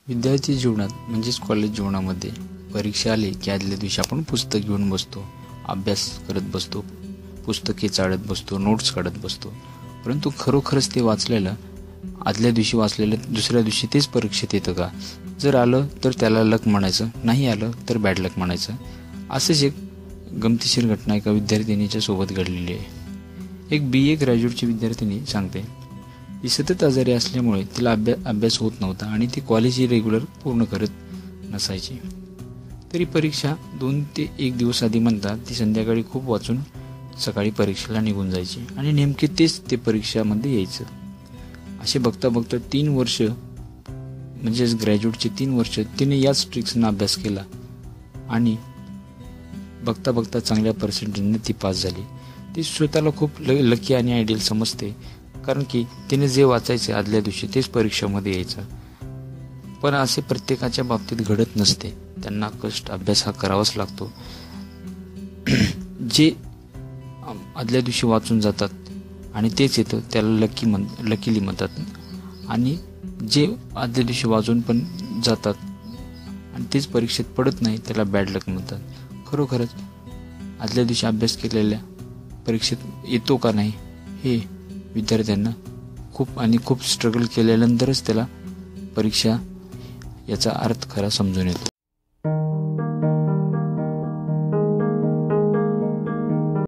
विद्यार्थी जीवनात म्हणजेच कॉलेज जीवनामध्ये परीक्षा आली की आदल्या दिवशी आपण पुस्तक घेऊन बसतो, अभ्यास करत बसतो, पुस्तके चाळत बसतो, नोट्स काढत बसतो. परंतु खरोखरच ते वाचलेलं आदल्या दिवशी वाचलेलं दुसऱ्या दिवशी तेच परीक्षेत येतं का? जर आलं तर त्याला लक म्हणायचं, नाही आलं तर बॅड लक म्हणायचं. असंच एक गमतीशीर घटना एका विद्यार्थिनीच्या सोबत घडलेली आहे. एक BA ग्रॅज्युएटची विद्यार्थिनी सांगते, ती सतत आजारी असल्यामुळे तिला अभ्यास होत नव्हता आणि ती कॉलेजही रेग्युलर पूर्ण करत नसायची. तरी परीक्षा 2 ते 1 दिवस आधी म्हणता ती संध्याकाळी खूप वाचून सकाळी परीक्षेला निघून जायची आणि नेमके तेच ते परीक्षामध्ये यायचं. असे बघता बघता 3 वर्ष म्हणजेच ग्रॅज्युएटचे 3 वर्ष तिने याच ट्रिक्सना अभ्यास केला आणि बघता बघता चांगल्या पर्सेंटेजने ती पास झाली. ती स्वतःला खूप लकी आणि आयडियल समजते, कारण की तिने जे वाचायचे आदल्या दिवशी तेच परीक्षेमध्ये यायचं. पण असे प्रत्येकाच्या बाबतीत घडत नसते. त्यांना कष्ट अभ्यास हा करावाच लागतो. जे आदल्या दिवशी वाचून जातात आणि तेच येतं त्याला लकीली म्हणतात, आणि जे आदल्या दिवशी वाचून पण जातात आणि तेच परीक्षेत पडत नाही त्याला बॅड लक म्हणतात. खरोखरच आदल्या दिवशी अभ्यास केलेल्या परीक्षेत येतो का नाही हे विद्यार्थ्यांना खूप स्ट्रगल केल्यानंतरच त्याला परीक्षा याचा अर्थ खरा समजून येतो.